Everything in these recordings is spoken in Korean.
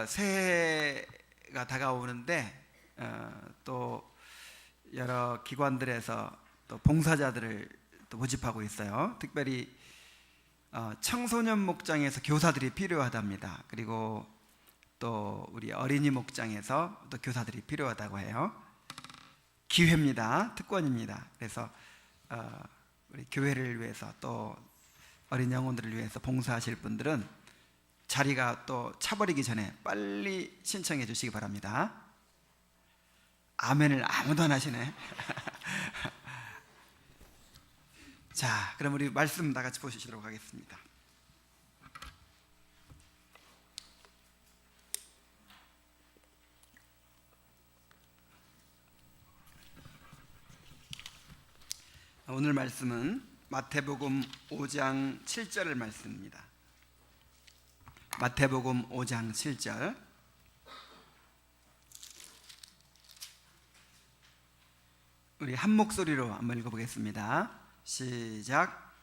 새해가 다가오는데 또 여러 기관들에서 또 봉사자들을 또 모집하고 있어요. 특별히 청소년 목장에서 교사들이 필요하답니다. 그리고 또 우리 어린이 목장에서 또 교사들이 필요하다고 해요. 기회입니다. 특권입니다. 그래서 우리 교회를 위해서 또 어린 영혼들을 위해서 봉사하실 분들은 자리가 또 차버리기 전에 빨리 신청해 주시기 바랍니다. 아멘을 아무도 안 하시네. 자, 그럼 우리 말씀 다 같이 보시도록 하겠습니다. 오늘 말씀은 마태복음 5장 7절의 말씀입니다. 마태복음 5장 7절. 우리 한 목소리로 한번 읽어보겠습니다. 시작.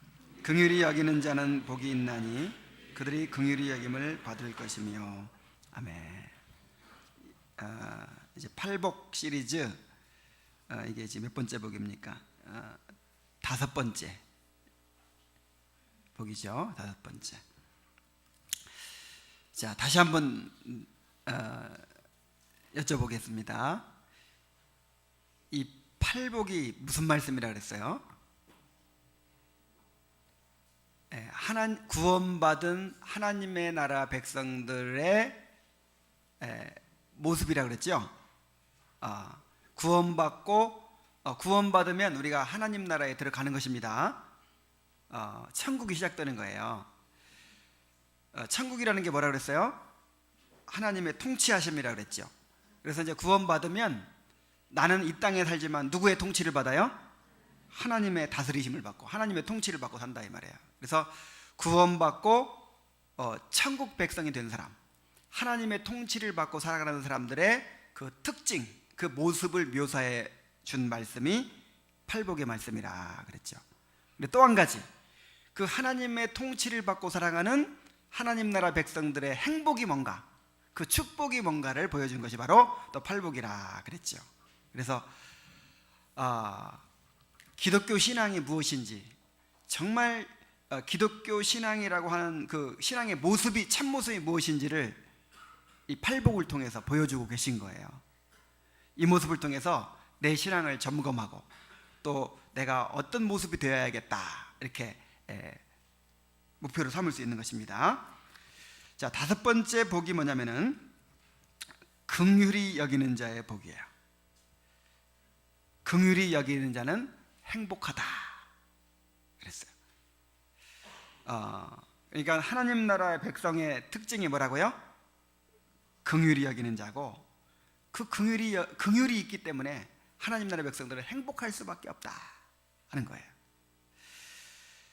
긍휼히 여기는 자는 복이 있나니 그들이 긍휼히 여김을 받을 것이며. 아멘. 이제 팔복 시리즈, 이게 지금 몇 번째 복입니까? 다섯 번째 복이죠. 다섯 번째. 자, 다시 한번 여쭤보겠습니다. 이 팔복이 무슨 말씀이라 그랬어요? 구원받은 하나님의 나라 백성들의 모습이라 그랬죠. 구원받으면 우리가 하나님 나라에 들어가는 것입니다. 천국이 시작되는 거예요. 천국이라는 게 뭐라 그랬어요? 하나님의 통치하심이라 그랬죠. 그래서 이제 구원받으면 나는 이 땅에 살지만 누구의 통치를 받아요? 하나님의 다스리심을 받고 하나님의 통치를 받고 산다 이 말이에요. 그래서 구원받고 천국 백성이 된 사람, 하나님의 통치를 받고 살아가는 사람들의 그 특징, 그 모습을 묘사해 준 말씀이 팔복의 말씀이라 그랬죠. 근데 또 한 가지, 그 하나님의 통치를 받고 살아가는 하나님 나라 백성들의 행복이 뭔가, 그 축복이 뭔가를 보여준 것이 바로 또 팔복이라 그랬죠. 그래서 기독교 신앙이 무엇인지, 정말 기독교 신앙이라고 하는 그 신앙의 모습이, 참모습이 무엇인지를 이 팔복을 통해서 보여주고 계신 거예요. 이 모습을 통해서 내 신앙을 점검하고 또 내가 어떤 모습이 되어야겠다, 이렇게 목표로 삼을 수 있는 것입니다. 자, 다섯 번째 복이 뭐냐면은 긍휼히 여기는 자의 복이에요. 긍휼히 여기는 자는 행복하다 그랬어요. 그러니까 하나님 나라의 백성의 특징이 뭐라고요? 긍휼히 여기는 자고, 그 긍휼이 있기 때문에 하나님 나라의 백성들은 행복할 수밖에 없다 하는 거예요.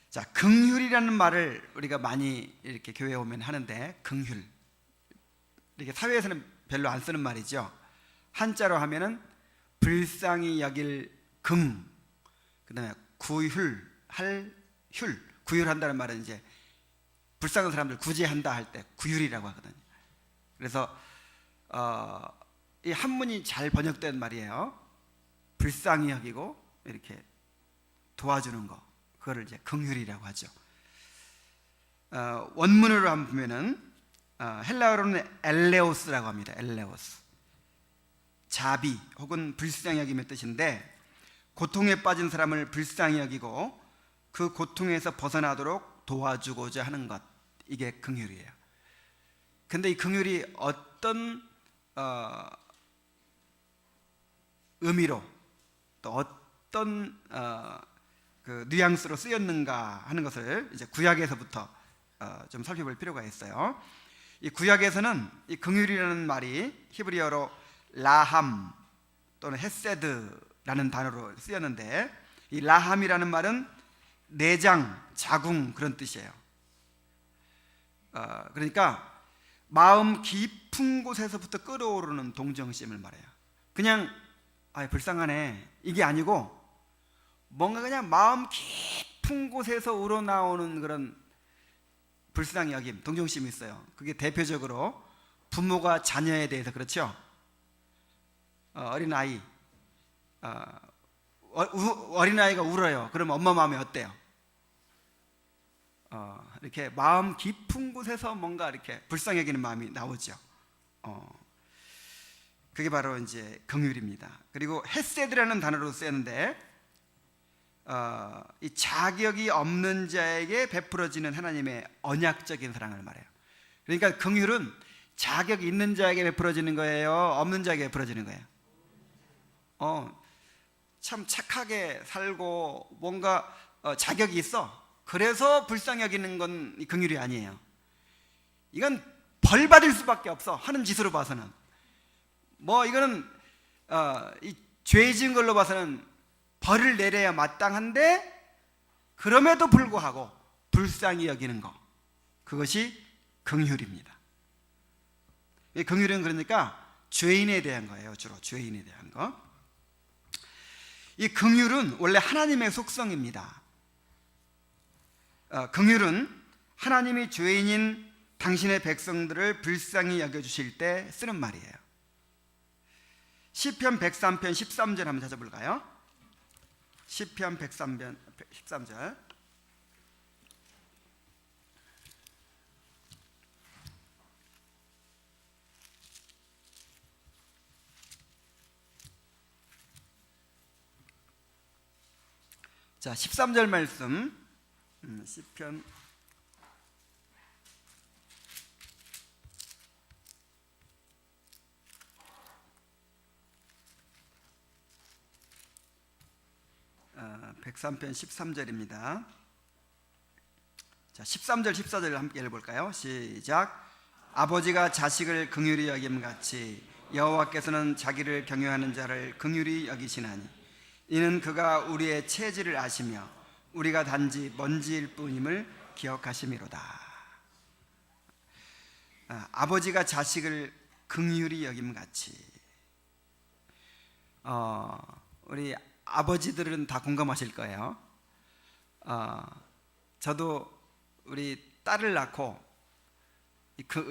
자, 긍휼이라는 말을 우리가 많이 이렇게 교회에 오면 하는데, 긍휼, 이렇게 사회에서는 별로 안 쓰는 말이죠. 한자로 하면은 불쌍히 여길 긍, 그 다음에 구휼한다는 말은 이제 불쌍한 사람들 구제한다 할 때 구휼이라고 하거든요. 그래서 이 한문이 잘 번역된 말이에요. 불쌍히 여기고 이렇게 도와주는 거, 그거를 이제 긍휼이라고 하죠. 원문으로 한번 보면은 헬라어로는 엘레오스라고 합니다. 엘레오스, 자비 혹은 불쌍히 여김의 뜻인데, 고통에 빠진 사람을 불쌍히 여기고 그 고통에서 벗어나도록 도와주고자 하는 것, 이게 긍휼이에요. 근데 이 긍휼이 어떤 의미로 또 어떤 그 뉘앙스로 쓰였는가 하는 것을 이제 구약에서부터 좀 살펴볼 필요가 있어요. 이 구약에서는 이 긍휼이라는 말이 히브리어로 라함 또는 헤세드라는 단어로 쓰였는데, 이 라함이라는 말은 내장, 자궁, 그런 뜻이에요. 그러니까 마음 깊은 곳에서부터 끓어오르는 동정심을 말해요. 그냥 불쌍하네, 이게 아니고 뭔가 그냥 마음 깊은 곳에서 우러나오는 그런 불쌍히 여김, 동정심이 있어요. 그게 대표적으로 부모가 자녀에 대해서 그렇죠. 어린아이 어린아이가 울어요. 그러면 엄마 마음이 어때요? 이렇게 마음 깊은 곳에서 뭔가 이렇게 불쌍히 여기는 마음이 나오죠. 그게 바로 이제 긍휼입니다. 그리고 헤세드라는 단어로 쓰였는데 이 자격이 없는 자에게 베풀어지는 하나님의 언약적인 사랑을 말해요. 그러니까 긍휼은 자격이 있는 자에게 베풀어지는 거예요? 없는 자에게 베풀어지는 거예요? 참 착하게 살고 뭔가 자격이 있어. 그래서 불쌍히 여기는 건 긍휼이 아니에요. 이건 벌 받을 수밖에 없어. 하는 짓으로 봐서는. 이거는 이 죄 지은 걸로 봐서는 벌을 내려야 마땅한데 그럼에도 불구하고 불쌍히 여기는 거, 그것이 긍휼입니다. 긍휼은 그러니까 죄인에 대한 거예요. 주로 죄인에 대한 거. 이 긍휼은 원래 하나님의 속성입니다. 긍휼은 하나님이 죄인인 당신의 백성들을 불쌍히 여겨주실 때 쓰는 말이에요. 시편 103편 13절 한번 찾아볼까요? 시편 103편 13절. 자, 13절 말씀. 시편 103편 13절입니다. 자, 13절 14절 함께 읽어볼까요? 시작. 아버지가 자식을 긍휼히 여김같이 여호와께서는 자기를 경외하는 자를 긍휼히 여기시나니 이는 그가 우리의 체질을 아시며 우리가 단지 먼지일 뿐임을 기억하심이로다. 아버지가 자식을 긍휼히 여김같이. 우리 아버지들은 다 공감하실 거예요. 저도 우리 딸을 낳고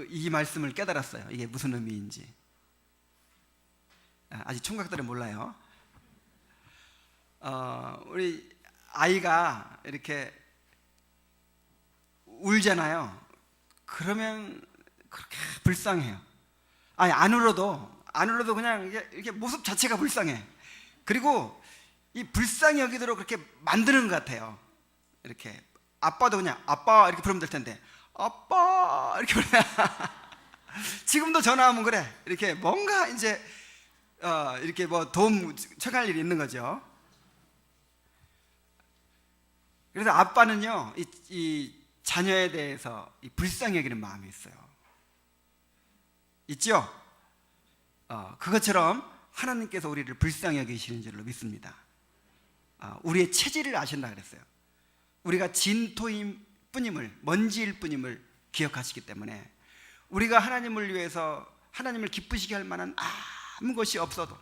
이 말씀을 깨달았어요. 이게 무슨 의미인지. 아직 총각들은 몰라요. 우리 아이가 이렇게 울잖아요. 그러면 그렇게 불쌍해요. 아니, 안 울어도 그냥 이렇게 모습 자체가 불쌍해. 그리고 이 불쌍히 여기도록 그렇게 만드는 것 같아요. 이렇게 아빠도 그냥 아빠 이렇게 부르면 될 텐데 아빠 이렇게 부르면 지금도 전화하면 그래. 이렇게 뭔가 이제 이렇게 도움 청할 일이 있는 거죠. 그래서 아빠는요, 이 자녀에 대해서 이 불쌍히 여기는 마음이 있어요. 있죠? 그것처럼 하나님께서 우리를 불쌍히 여기시는 줄로 믿습니다. 우리의 체질을 아신다 그랬어요. 우리가 진토일 뿐임을, 먼지일 뿐임을 기억하시기 때문에 우리가 하나님을 위해서 하나님을 기쁘시게 할 만한 아무 것이 없어도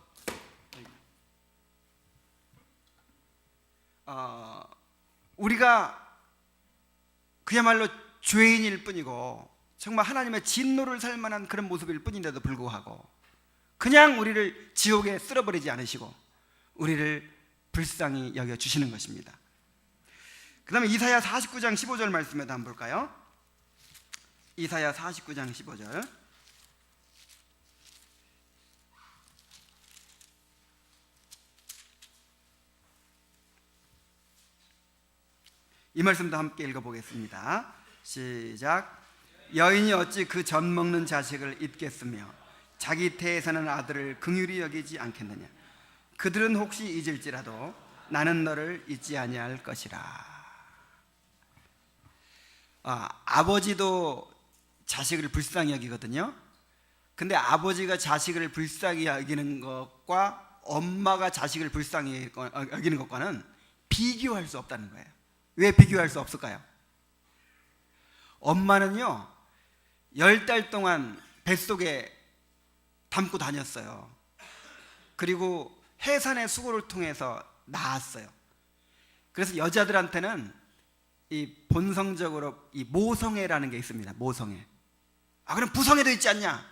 우리가 그야말로 죄인일 뿐이고 정말 하나님의 진노를 살 만한 그런 모습일 뿐인데도 불구하고 그냥 우리를 지옥에 쓸어버리지 않으시고 우리를 불쌍히 여겨주시는 것입니다. 그 다음에 이사야 49장 15절 말씀에도 한번 볼까요? 이사야 49장 15절. 이 말씀도 함께 읽어보겠습니다. 시작. 여인이 어찌 그 젖 먹는 자식을 잊겠으며 자기 태에 사는 아들을 긍휼히 여기지 않겠느냐. 그들은 혹시 잊을지라도 나는 너를 잊지 아니할 것이라. 아버지도 자식을 불쌍히 여기거든요. 근데 아버지가 자식을 불쌍히 여기는 것과 엄마가 자식을 불쌍히 여기는 것과는 비교할 수 없다는 거예요. 왜 비교할 수 없을까요? 엄마는요 10달 동안 뱃속에 담고 다녔어요. 그리고 해산의 수고를 통해서 낳았어요. 그래서 여자들한테는 이 본성적으로 이 모성애라는 게 있습니다. 모성애. 그럼 부성애도 있지 않냐?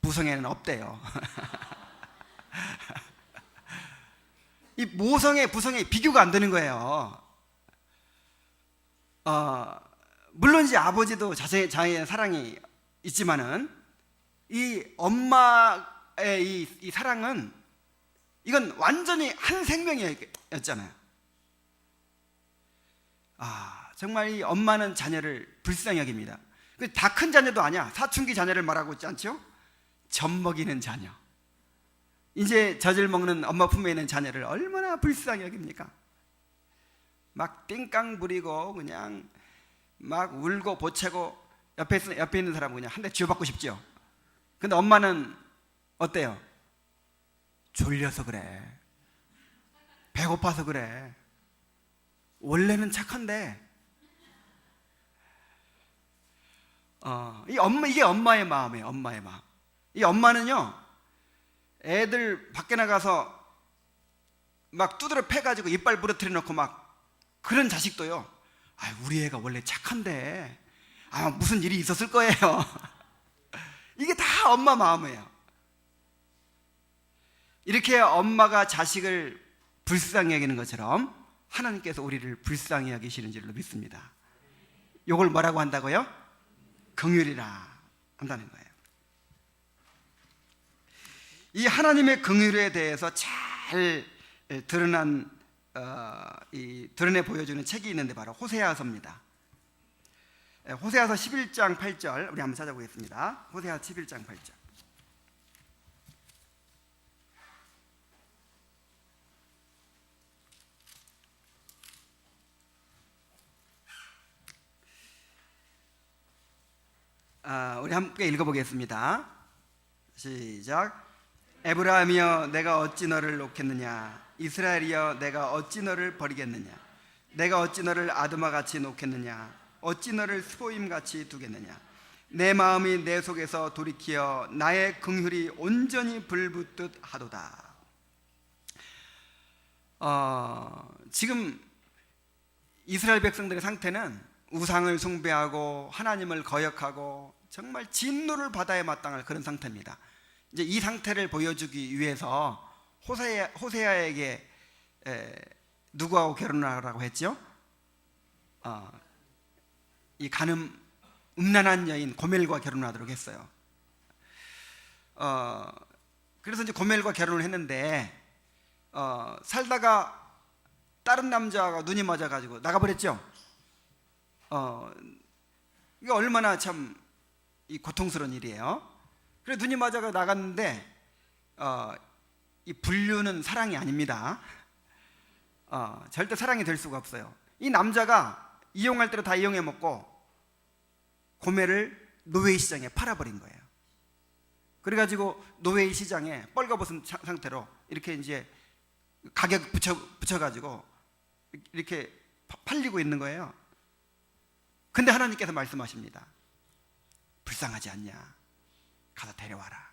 부성에는 없대요. 이 모성애, 부성애 비교가 안 되는 거예요. 물론 이제 아버지도 자녀의 사랑이 있지만은 이 엄마의 이 사랑은 이건 완전히 한 생명이었잖아요. 정말 이 엄마는 자녀를 불쌍히 여깁니다. 다 큰 자녀도 아니야. 사춘기 자녀를 말하고 있지 않죠? 젖 먹이는 자녀. 이제 젖을 먹는 엄마 품에 있는 자녀를 얼마나 불쌍히 여깁니까? 막 띵깡 부리고 그냥 막 울고 보채고 옆에 있는 사람은 그냥 한 대 쥐어받고 싶죠. 근데 엄마는 어때요? 졸려서 그래. 배고파서 그래. 원래는 착한데. 이게 엄마의 마음이에요. 엄마의 마음. 이 엄마는요, 애들 밖에 나가서 막 두드려 패가지고 이빨 부러뜨려 놓고 막 그런 자식도요, 우리 애가 원래 착한데 무슨 일이 있었을 거예요. 이게 다 엄마 마음이에요. 이렇게 엄마가 자식을 불쌍히 여기는 것처럼 하나님께서 우리를 불쌍히 여기시는 줄로 믿습니다. 이걸 뭐라고 한다고요? 긍휼이라 한다는 거예요. 이 하나님의 긍휼에 대해서 잘 드러내 보여주는 책이 있는데 바로 호세아서입니다. 호세아서 11장 8절 우리 한번 찾아보겠습니다. 호세아 11장 8절. 우리 함께 읽어보겠습니다. 시작. 에브라임이여 내가 어찌 너를 놓겠느냐, 이스라엘이여 내가 어찌 너를 버리겠느냐, 내가 어찌 너를 아드마같이 놓겠느냐, 어찌 너를 스보임같이 두겠느냐. 내 마음이 내 속에서 돌이키어 나의 긍휼이 온전히 불붙듯 하도다. 지금 이스라엘 백성들의 상태는 우상을 숭배하고 하나님을 거역하고 정말 진노를 받아야 마땅할 그런 상태입니다. 이제 이 상태를 보여주기 위해서 호세아에게 누구하고 결혼하라고 했죠? 이 음란한 여인 고멜과 결혼하도록 했어요. 그래서 이제 고멜과 결혼을 했는데 살다가 다른 남자가 눈이 맞아가지고 나가버렸죠. 이게 얼마나 참 이 고통스러운 일이에요. 그래 눈이 맞아가 나갔는데 이 불륜은 사랑이 아닙니다. 절대 사랑이 될 수가 없어요. 이 남자가 이용할 대로 다 이용해 먹고 고멜을 노예 시장에 팔아버린 거예요. 그래가지고 노예 시장에 뻘거벗은 상태로 이렇게 이제 가격 붙여가지고 이렇게 팔리고 있는 거예요. 근데 하나님께서 말씀하십니다. 불쌍하지 않냐? 가서 데려와라.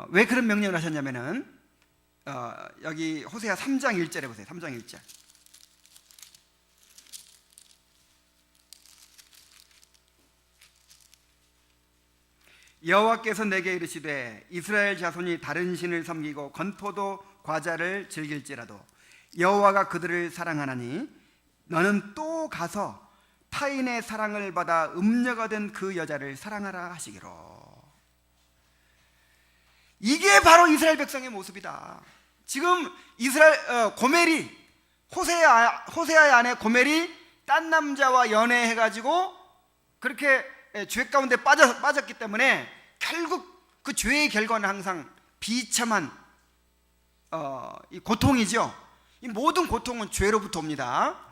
왜 그런 명령을 하셨냐면은 여기 호세아 3장 1절에 보세요. 3장 1절. 여호와께서 내게 이르시되 이스라엘 자손이 다른 신을 섬기고 건포도 과자를 즐길지라도 여호와가 그들을 사랑하나니 너는 또 가서 타인의 사랑을 받아 음녀가 된 그 여자를 사랑하라 하시기로. 이게 바로 이스라엘 백성의 모습이다. 지금 고멜이 호세아의 아내 고멜이 딴 남자와 연애해가지고 그렇게 죄 가운데 빠졌기 때문에 결국 그 죄의 결과는 항상 비참한 이 고통이죠. 이 모든 고통은 죄로부터 옵니다.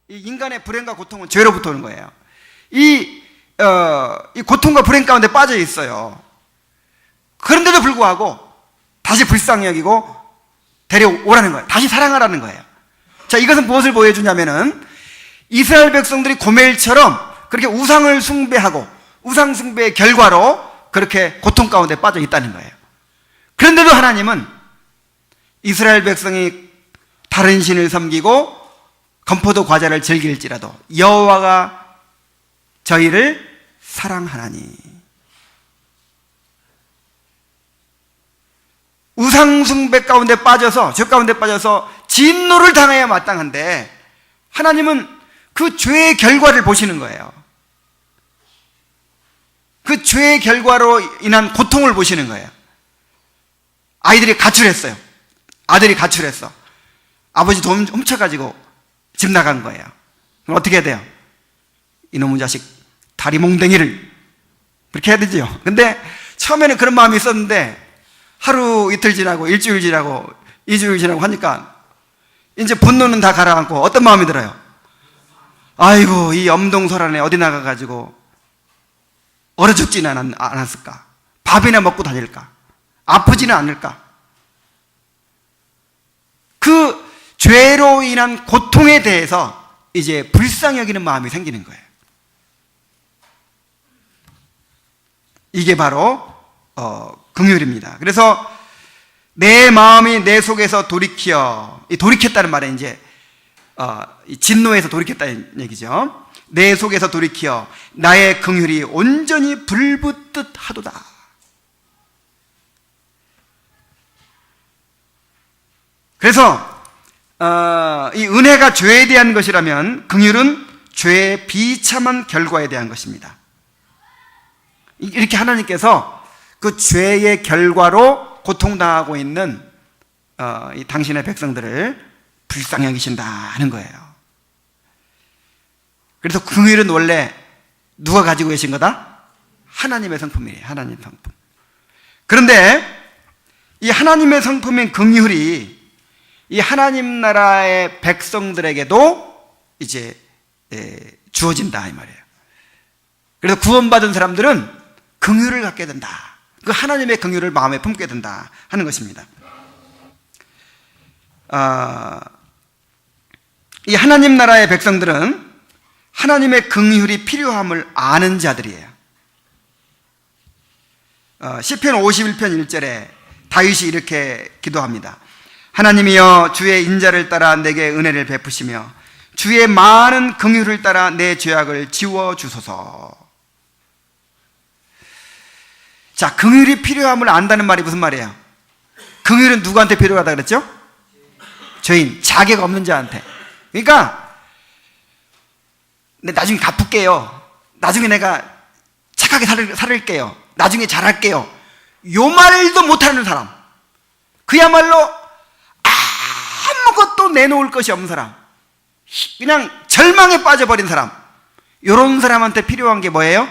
이 인간의 불행과 고통은 죄로부터 오는 거예요. 이 고통과 불행 가운데 빠져 있어요. 그런데도 불구하고 다시 불쌍히 여기고 데려오라는 거예요. 다시 사랑하라는 거예요. 자, 이것은 무엇을 보여주냐면은 이스라엘 백성들이 고멜처럼 그렇게 우상을 숭배하고 우상 숭배의 결과로 그렇게 고통 가운데 빠져 있다는 거예요. 그런데도 하나님은 이스라엘 백성이 다른 신을 섬기고 건포도 과자를 즐길지라도 여호와가 저희를 사랑하나니. 우상숭배 가운데 빠져서, 죄 가운데 빠져서 진노를 당해야 마땅한데 하나님은 그 죄의 결과를 보시는 거예요. 그 죄의 결과로 인한 고통을 보시는 거예요. 아이들이 가출했어요. 아들이 가출했어. 아버지 돈 훔쳐가지고 집 나간 거예요. 그럼 어떻게 해야 돼요? 이놈의 자식 다리 몽댕이를, 그렇게 해야 되죠. 근데 처음에는 그런 마음이 있었는데 하루 이틀 지나고 일주일 지나고 2주일 지나고 하니까 이제 분노는 다 가라앉고 어떤 마음이 들어요? 아이고, 이 엄동설안에 어디 나가가지고 얼어 죽지는 않았을까? 밥이나 먹고 다닐까? 아프지는 않을까? 그 죄로 인한 고통에 대해서 이제 불쌍히 여기는 마음이 생기는 거예요. 이게 바로 긍휼입니다. 그래서 내 마음이 내 속에서 돌이켜, 이 돌이켰다는 말은 이제 이 진노에서 돌이켰다는 얘기죠. 내 속에서 돌이켜 나의 긍휼이 온전히 불붙듯 하도다. 그래서 이 은혜가 죄에 대한 것이라면 긍휼은 죄의 비참한 결과에 대한 것입니다. 이렇게 하나님께서 그 죄의 결과로 고통당하고 있는 이 당신의 백성들을 불쌍히 여기신다 하는 거예요. 그래서 긍휼은 원래 누가 가지고 계신 거다? 하나님의 성품이에요. 하나님의 성품. 그런데 이 하나님의 성품인 긍휼이 이 하나님 나라의 백성들에게도 이제 주어진다 이 말이에요. 그래서 구원받은 사람들은 긍휼을 갖게 된다. 그 하나님의 긍휼을 마음에 품게 된다 하는 것입니다. 이 하나님 나라의 백성들은 하나님의 긍휼이 필요함을 아는 자들이에요. 시편 51편 1절에 다윗이 이렇게 기도합니다. 하나님이여, 주의 인자를 따라 내게 은혜를 베푸시며 주의 많은 긍휼을 따라 내 죄악을 지워주소서. 자, 긍휼이 필요함을 안다는 말이 무슨 말이에요? 긍휼은 누구한테 필요하다 그랬죠? 죄인, 자격 없는 자한테. 그러니까 나중에 갚을게요, 나중에 내가 착하게 살을게요, 나중에 잘할게요, 요 말도 못하는 사람, 그야말로 아무것도 내놓을 것이 없는 사람, 그냥 절망에 빠져버린 사람, 이런 사람한테 필요한 게 뭐예요?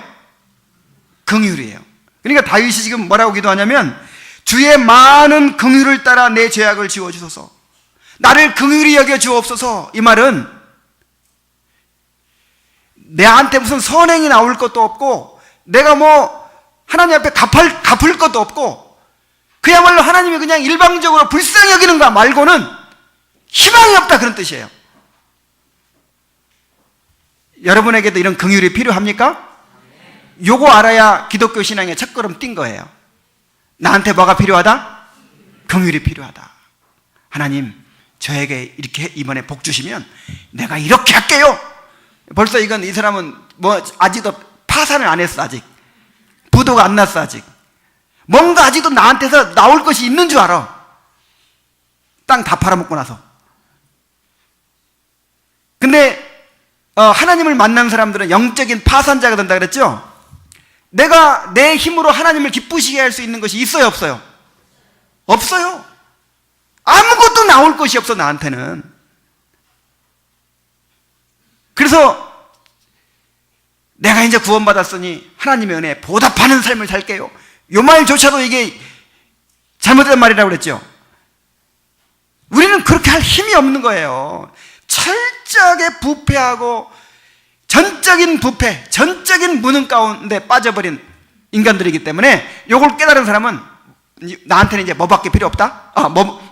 긍휼이에요. 그러니까 다윗이 지금 뭐라고 기도하냐면 주의 많은 긍휼을 따라 내 죄악을 지워주소서, 나를 긍휼히 여겨 주옵소서. 이 말은 내한테 무슨 선행이 나올 것도 없고 내가 뭐 하나님 앞에 갚을 것도 없고 그야말로 하나님이 그냥 일방적으로 불쌍히 여기는 거 말고는 희망이 없다, 그런 뜻이에요. 여러분에게도 이런 긍휼이 필요합니까? 요거 알아야 기독교 신앙의 첫걸음 뛴 거예요. 나한테 뭐가 필요하다? 긍휼이 필요하다. 하나님, 저에게 이렇게 이번에 복 주시면 내가 이렇게 할게요. 벌써 이 사람은 뭐 아직도 파산을 안 했어. 아직 부도가 안 났어. 아직 뭔가 아직도 나한테서 나올 것이 있는 줄 알아. 땅 다 팔아먹고 나서. 근데 하나님을 만난 사람들은 영적인 파산자가 된다 그랬죠? 내가 내 힘으로 하나님을 기쁘시게 할 수 있는 것이 있어요, 없어요? 없어요. 아무것도 나올 것이 없어, 나한테는. 그래서 내가 이제 구원받았으니 하나님의 은혜에 보답하는 삶을 살게요, 요 말조차도 이게 잘못된 말이라고 그랬죠. 우리는 그렇게 할 힘이 없는 거예요. 철저하게 부패하고 전적인 부패, 전적인 무능 가운데 빠져버린 인간들이기 때문에 요걸 깨달은 사람은 나한테는 이제 뭐밖에 필요 없다?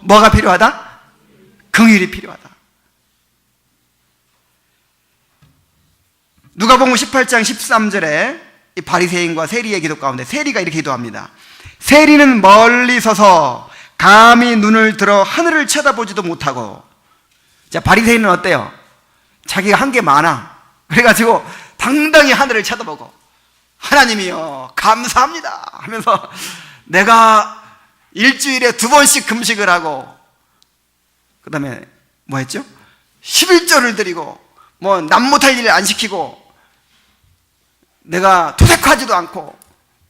뭐가 필요하다? 긍휼이 필요하다. 누가복음 18장 13절에 이 바리새인과 세리의 기도 가운데 세리가 이렇게 기도합니다. 세리는 멀리 서서 감히 눈을 들어 하늘을 쳐다보지도 못하고. 자, 바리새인은 어때요? 자기가 한 게 많아. 그래가지고 당당히 하늘을 쳐다보고 하나님이여 감사합니다 하면서 내가 일주일에 2번씩 금식을 하고 그 다음에 뭐 했죠? 11조를 드리고 뭐 남 못할 일 안 시키고 내가 도색하지도 않고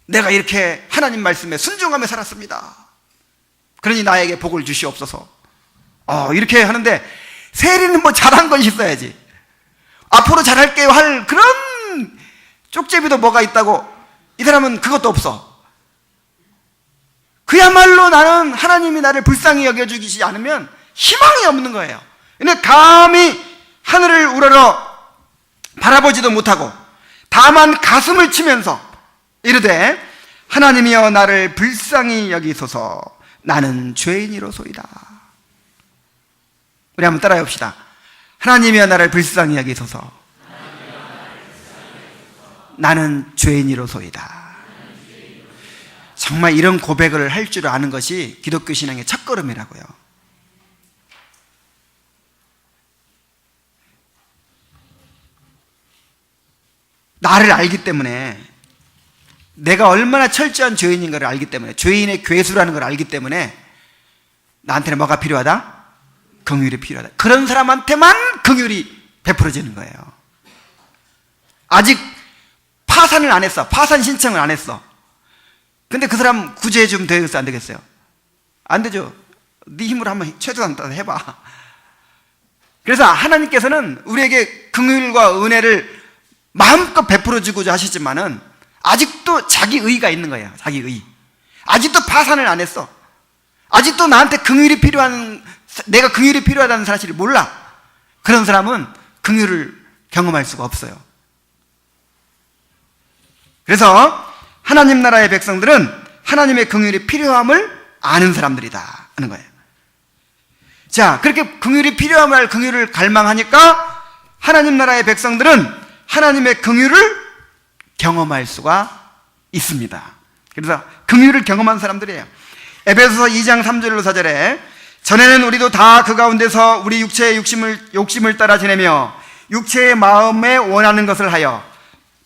내가 이렇게 하나님 말씀에 순종하며 살았습니다. 그러니 나에게 복을 주시옵소서. 이렇게 하는데 세리는 뭐 잘한 건 있어야지. 앞으로 잘할게요 할 그런 쪽제비도 뭐가 있다고 이 사람은 그것도 없어. 그야말로 나는 하나님이 나를 불쌍히 여겨주시지 않으면 희망이 없는 거예요. 근데 감히 하늘을 우러러 바라보지도 못하고 다만 가슴을 치면서 이르되 하나님이여 나를 불쌍히 여기소서 나는 죄인이로소이다. 우리 한번 따라해 봅시다. 하나님이여 나를 불쌍히 여기소서 나는 죄인이로소이다. 정말 이런 고백을 할 줄 아는 것이 기독교 신앙의 첫걸음이라고요. 나를 알기 때문에, 내가 얼마나 철저한 죄인인가를 알기 때문에, 죄인의 괴수라는 걸 알기 때문에 나한테는 뭐가 필요하다? 긍휼이 필요하다. 그런 사람한테만 긍휼이 베풀어지는 거예요. 아직 파산을 안 했어. 파산 신청을 안 했어. 근데 그 사람 구제해 주면 되겠어요? 안 되겠어요? 안 되죠. 네 힘으로 한번 최소한 해봐. 그래서 하나님께서는 우리에게 긍휼과 은혜를 마음껏 베풀어주고자 하시지만은 아직도 자기 의가 있는 거예요. 자기 의. 아직도 파산을 안 했어. 아직도 나한테 긍휼이 필요한, 내가 긍휼이 필요하다는 사실을 몰라. 그런 사람은 긍휼을 경험할 수가 없어요. 그래서 하나님 나라의 백성들은 하나님의 긍휼이 필요함을 아는 사람들이다 하는 거예요. 자, 그렇게 긍휼이 필요함을 긍휼을 갈망하니까 하나님 나라의 백성들은 하나님의 긍휼을 경험할 수가 있습니다. 그래서 긍휼을 경험한 사람들이에요. 에베소서 2장 3절로 4절에 전에는 우리도 다 그 가운데서 우리 육체의 욕심을 따라 지내며 육체의 마음에 원하는 것을 하여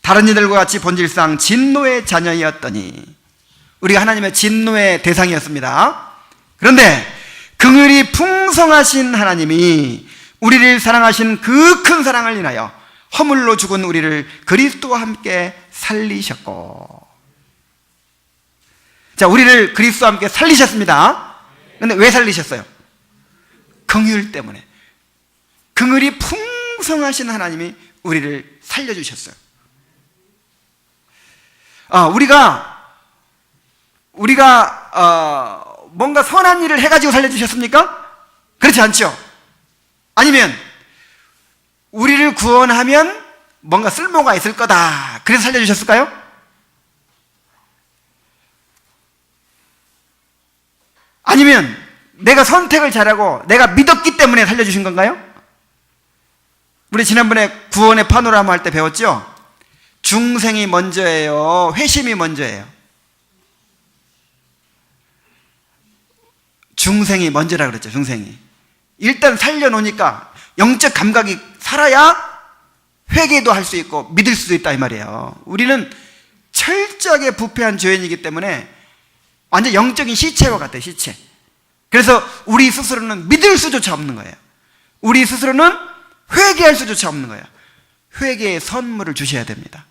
다른 이들과 같이 본질상 진노의 자녀이었더니, 우리가 하나님의 진노의 대상이었습니다. 그런데 긍휼이 풍성하신 하나님이 우리를 사랑하신 그 큰 사랑을 인하여 허물로 죽은 우리를 그리스도와 함께 살리셨고, 자, 우리를 그리스도와 함께 살리셨습니다. 그런데 왜 살리셨어요? 긍휼 때문에. 긍휼이 풍성하신 하나님이 우리를 살려주셨어요. 우리가 뭔가 선한 일을 해가지고 살려주셨습니까? 그렇지 않죠? 아니면 우리를 구원하면 뭔가 쓸모가 있을 거다, 그래서 살려주셨을까요? 아니면 내가 선택을 잘하고 내가 믿었기 때문에 살려주신 건가요? 우리 지난번에 구원의 파노라마 할 때 배웠죠? 중생이 먼저예요? 회심이 먼저예요? 중생이 먼저라 그랬죠. 중생이 일단 살려놓으니까 영적 감각이 살아야 회개도 할 수 있고 믿을 수도 있다 이 말이에요. 우리는 철저하게 부패한 죄인이기 때문에 완전 영적인 시체와 같아요. 시체. 그래서 우리 스스로는 믿을 수조차 없는 거예요. 우리 스스로는 회개할 수조차 없는 거예요. 회개의 선물을 주셔야 됩니다.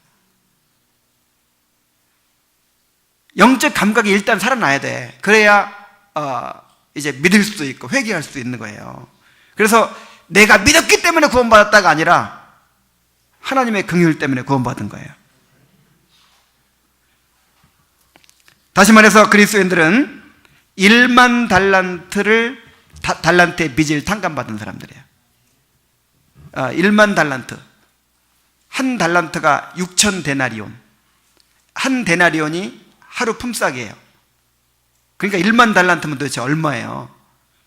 영적 감각이 일단 살아나야 돼. 그래야 이제 믿을 수도 있고 회개할 수도 있는 거예요. 그래서 내가 믿었기 때문에 구원받았다가 아니라 하나님의 긍휼 때문에 구원받은 거예요. 다시 말해서 그리스도인들은 1만 달란트의 빚을 탕감받은 사람들이에요. 1만 달란트. 한 달란트가 6천 데나리온. 한 데나리온이 하루 품삯이에요. 그러니까 1만 달란트면 도대체 얼마예요?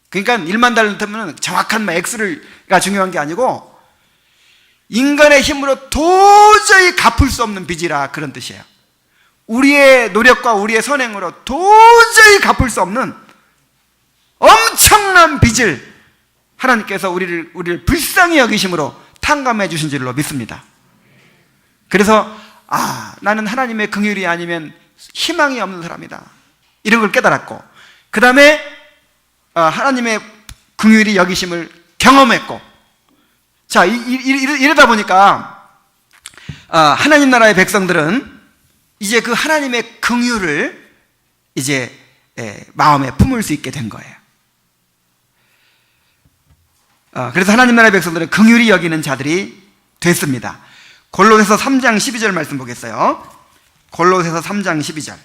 그러니까 1만 달란트면 정확한 액수가 중요한 게 아니고 인간의 힘으로 도저히 갚을 수 없는 빚이라, 그런 뜻이에요. 우리의 노력과 우리의 선행으로 도저히 갚을 수 없는 엄청난 빚을 하나님께서 우리를 불쌍히 여기심으로 탕감해 주신 줄로 믿습니다. 그래서 나는 하나님의 긍휼이 아니면 희망이 없는 사람이다, 이런 걸 깨달았고, 그 다음에 하나님의 긍휼이 여기심을 경험했고, 자, 이러다 보니까 하나님 나라의 백성들은 이제 그 하나님의 긍휼을 이제 마음에 품을 수 있게 된 거예요. 그래서 하나님 나라의 백성들은 긍휼히 여기는 자들이 됐습니다. 골로새서 3장 12절 말씀 보겠어요. 골로새서 3장 12절.